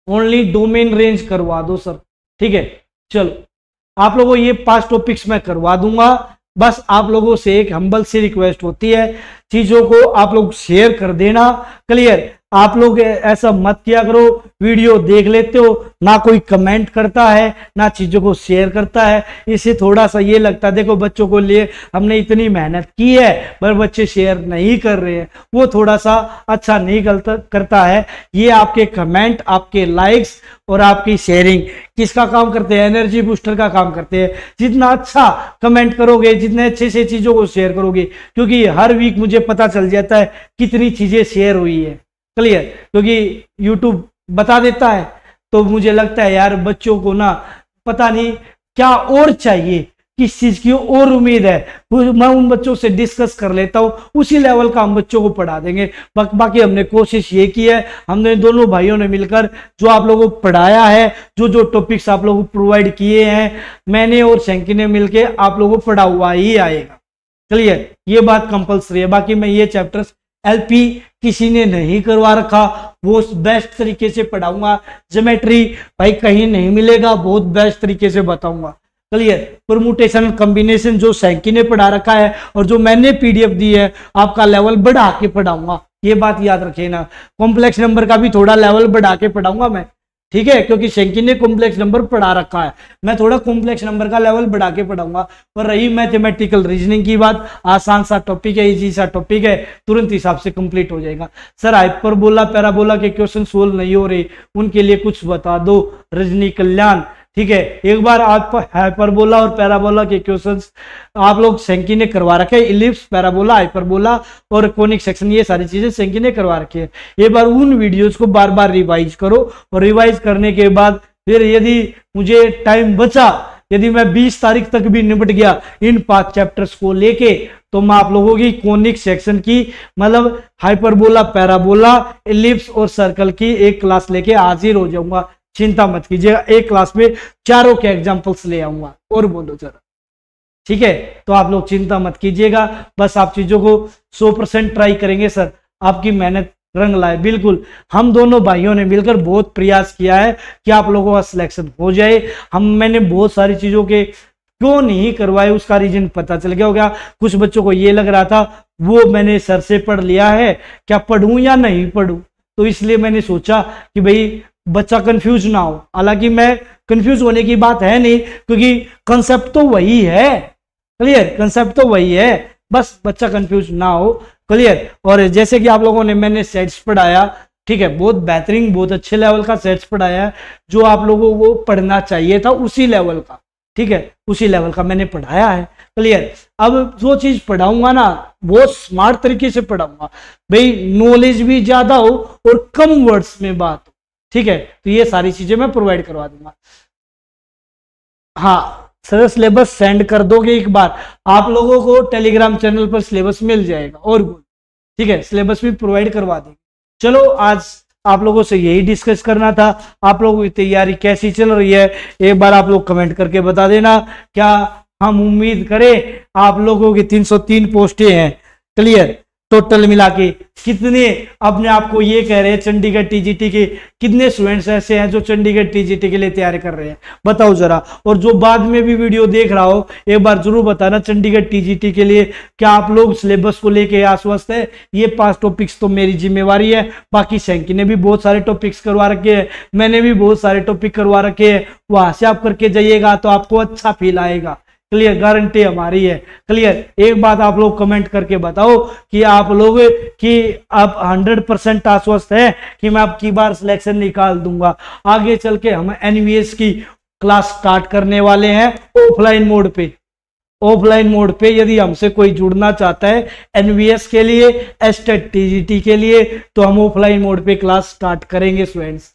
ओनली डोमेन रेंज करवा दो सर, ठीक है। चलो, आप लोगों ये 5 टॉपिक्स मैं करवा दूंगा। बस आप लोगों से एक हम्बल सी रिक्वेस्ट होती है, चीजों को आप लोग शेयर कर देना। क्लियर? आप लोग ऐसा मत किया करो, वीडियो देख लेते हो, ना कोई कमेंट करता है, ना चीजों को शेयर करता है। इससे थोड़ा सा ये लगता है, देखो बच्चों को लिए हमने इतनी मेहनत की है पर बच्चे शेयर नहीं कर रहे हैं, वो थोड़ा सा अच्छा नहीं करता है। ये आपके कमेंट, आपके लाइक्स और आपकी शेयरिंग किसका काम करते हैं? एनर्जी बूस्टर का काम करते हैं। जितना अच्छा कमेंट करोगे, जितने अच्छे से चीजों को शेयर करोगे, क्योंकि हर वीक मुझे पता चल जाता है कितनी चीजें शेयर हुई है। क्लियर? क्योंकि YouTube बता देता है, तो मुझे लगता है यार बच्चों को ना पता नहीं क्या और चाहिए, किस चीज की और उम्मीद है, मैं उन बच्चों से डिस्कस कर लेता हूँ, उसी लेवल का हम बच्चों को पढ़ा देंगे। बाकी हमने कोशिश ये की है, हमने दोनों भाइयों ने मिलकर जो आप लोगों को पढ़ाया है, जो टॉपिक्स आप लोगों को प्रोवाइड किए हैं, मैंने और शंकी ने मिलकर आप लोगों को पढ़ा हुआ ही आएगा। क्लियर? ये बात कंपलसरी है। बाकी मैं ये चैप्टर्स एलपी किसी ने नहीं करवा रखा, वो बेस्ट तरीके से पढ़ाऊंगा। ज्योमेट्री भाई कहीं नहीं मिलेगा, बहुत बेस्ट तरीके से बताऊंगा। क्लियर? परमुटेशन, कॉम्बिनेशन जो सैंकी ने पढ़ा रखा है और जो मैंने पीडीएफ दी है, आपका लेवल बढ़ा के पढ़ाऊंगा, ये बात याद रखिए ना। कॉम्प्लेक्स नंबर का भी थोड़ा लेवल बढ़ा के पढ़ाऊंगा मैं, ठीक है, क्योंकि शंकी ने कॉम्प्लेक्स नंबर पढ़ा रखा है, मैं थोड़ा कॉम्प्लेक्स नंबर का लेवल बढ़ा के पढ़ाऊंगा। और रही मैथमेटिकल रीजनिंग की बात, आसान सा टॉपिक है, इजी सा टॉपिक है, तुरंत हिसाब से कंप्लीट हो जाएगा। सर हाइपरबोला, पैराबोला के क्वेश्चन सोल्व नहीं हो रहे, उनके लिए कुछ बता दो। रजनी कल्याण, ठीक है, एक बार आप हाइपरबोला और पैराबोला के क्वेश्चंस आप लोग शंकी ने करवा रखे, इलिप्स, पैराबोला, हाइपरबोला और कोनिक सेक्शन, ये सारी चीजें शंकी ने करवा रखी है। एक बार उन वीडियोस को बार बार रिवाइज करो, और रिवाइज करने के बाद फिर यदि मुझे टाइम बचा, यदि मैं 20 तारीख तक भी निपट गया इन 5 चैप्टर्स को लेके, तो मैं आप लोगों की कोनिक सेक्शन की, मतलब हाइपरबोला, पैराबोला, इलिप्स और सर्कल की एक क्लास लेके हाजिर हो जाऊंगा। चिंता मत कीजिएगा, एक क्लास में चारों के एग्जाम्पल्स ले आऊंगा। और बोलो जरा, ठीक है? तो आप लोग चिंता मत कीजिएगा, बस आप चीजों को 100% ट्राई करेंगे सर, आपकी मेहनत रंग लाए। बिल्कुल, हम दोनों भाइयों ने मिलकर बहुत प्रयास किया है कि आप लोगों का सिलेक्शन हो जाए। मैंने बहुत सारी चीजों के क्यों नहीं करवाए उसका रीजन पता चल गया होगा। कुछ बच्चों को ये लग रहा था वो मैंने सर से पढ़ लिया है, क्या पढ़ूं या नहीं पढ़ूं, तो इसलिए मैंने सोचा कि भाई बच्चा कंफ्यूज ना हो। हालांकि मैं कंफ्यूज होने की बात है नहीं, क्योंकि कंसेप्ट तो वही है, क्लियर, कंसेप्ट तो वही है, बस बच्चा कंफ्यूज ना हो, क्लियर। और जैसे कि आप लोगों ने मैंने सेट्स पढ़ाया, ठीक है, बहुत बेहतरीन बहुत अच्छे लेवल का सेट्स पढ़ाया, जो आप लोगों को पढ़ना चाहिए था उसी लेवल का, ठीक है, उसी लेवल का मैंने पढ़ाया है, क्लियर। अब जो चीज पढ़ाऊंगा ना वो स्मार्ट तरीके से पढ़ाऊंगा, भाई नॉलेज भी ज्यादा हो और कम वर्ड्स में बात हो, ठीक है, तो ये सारी चीजें मैं प्रोवाइड करवा दूंगा। हाँ सर सिलेबस सेंड कर दोगे एक बार, आप लोगों को टेलीग्राम चैनल पर सिलेबस मिल जाएगा, और ठीक है सिलेबस भी प्रोवाइड करवा देंगे। चलो आज आप लोगों से यही डिस्कस करना था, आप लोगों की तैयारी कैसी चल रही है एक बार आप लोग कमेंट करके बता देना। क्या हम उम्मीद करें आप लोगों की 303 पोस्टें हैं, क्लियर, टोटल मिला के कितने अपने आप को ये कह रहे हैं चंडीगढ़ टीजीटी के, कितने स्टूडेंट्स ऐसे हैं जो चंडीगढ़ टीजीटी के लिए तैयारी कर रहे हैं, बताओ जरा। और जो बाद में भी वीडियो देख रहा हो एक बार जरूर बताना चंडीगढ़ टीजीटी के लिए क्या आप लोग सिलेबस को लेके आश्वस्त है। ये 5 टॉपिक्स तो मेरी जिम्मेवारी है, बाकी शैंकी ने भी बहुत सारे टॉपिक्स करवा रखे हैं, मैंने भी बहुत सारे टॉपिक करवा रखे हैं, वहां से आप करके जाइएगा तो आपको अच्छा फील आएगा, क्लियर, गारंटी हमारी है, क्लियर। एक बात आप लोग कमेंट करके बताओ कि आप लोग कि आप 100% आश्वस्त है कि मैं आपकी बार सिलेक्शन निकाल दूंगा। आगे चल के हम एनवीएस की क्लास स्टार्ट करने वाले हैं ऑफलाइन मोड पे, ऑफलाइन मोड पे यदि हमसे कोई जुड़ना चाहता है एनवीएस के लिए, एस्टेट टीजीटी के लिए, तो हम ऑफलाइन मोड पे क्लास स्टार्ट करेंगे स्टूडेंट्स,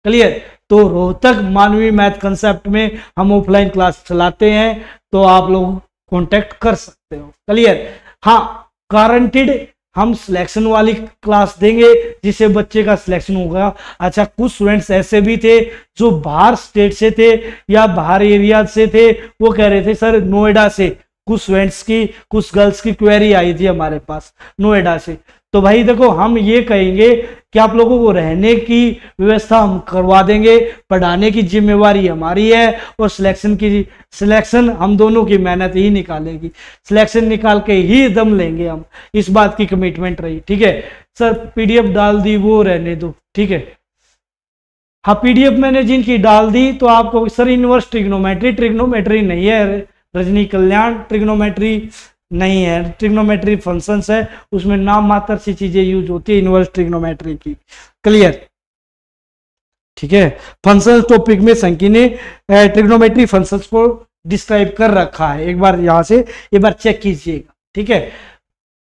क्लियर। तो रोहतक मानवी मैथ कंसेप्ट में हम ऑफलाइन क्लास चलाते हैं, तो आप लोग कांटेक्ट कर सकते हो, क्लियर। हाँ गारंटीड हम सिलेक्शन वाली क्लास देंगे जिससे बच्चे का सिलेक्शन होगा। अच्छा कुछ स्टूडेंट्स ऐसे भी थे जो बाहर स्टेट से थे या बाहर एरिया से थे, वो कह रहे थे सर नोएडा से, कुछ स्टूडेंट्स की कुछ गर्ल्स की क्वेरी आई थी हमारे पास नोएडा से। तो भाई देखो हम ये कहेंगे कि आप लोगों को रहने की व्यवस्था हम करवा देंगे, पढ़ाने की जिम्मेवारी हमारी है, और सिलेक्शन हम दोनों की मेहनत ही निकालेगी, सिलेक्शन निकाल के ही दम लेंगे हम, इस बात की कमिटमेंट रही, ठीक है। सर पीडीएफ डाल दी वो रहने दो, ठीक है। हाँ पीडीएफ मैंने जिनकी डाल दी तो आपको सर इनवर्स ट्रिग्नोमेट्री नहीं है, रजनी कल्याण ट्रिग्नोमेट्री नहीं है, ट्रिग्नोमेट्री फंक्शंस है, उसमें नाम मात्र सी चीजें यूज होती है इनवर्स ट्रिग्नोमेट्री की, क्लियर, ठीक है। फंक्शन टॉपिक में संकी ने ट्रिग्नोमेट्री फंक्शंस को डिस्क्राइब कर रखा है, एक बार यहां से एक बार चेक कीजिएगा, ठीक है।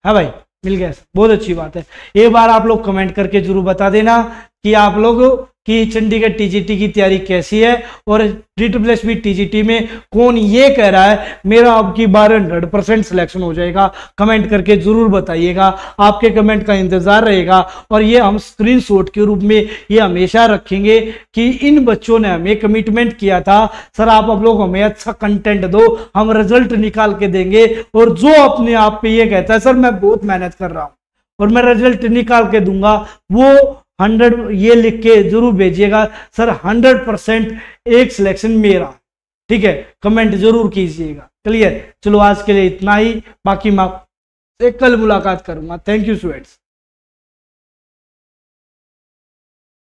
हाँ भाई मिल गया, बहुत अच्छी बात है। एक बार आप लोग कमेंट करके जरूर बता देना कि आप लोग कि चंडीगढ़ टीजीटी की तैयारी कैसी है, और DSSB टीजीटी में कौन ये कह रहा है मेरा अब की बार 100% सिलेक्शन हो जाएगा। कमेंट करके जरूर बताइएगा, आपके कमेंट का इंतजार रहेगा, और ये हम स्क्रीनशॉट के रूप में ये हमेशा रखेंगे कि इन बच्चों ने हमें कमिटमेंट किया था सर आप लोग हमें अच्छा कंटेंट दो, हम रिजल्ट निकाल के देंगे। और जो अपने आप पे ये कहता है सर मैं बहुत मेहनत कर रहा हूं और मैं रिजल्ट निकाल के दूंगा, वो 100 ये लिख के जरूर भेजिएगा सर 100% एक सिलेक्शन मेरा, ठीक है, कमेंट जरूर कीजिएगा, क्लियर। चलो आज के लिए इतना ही, बाकी मैं कल मुलाकात करूंगा। Thank you students.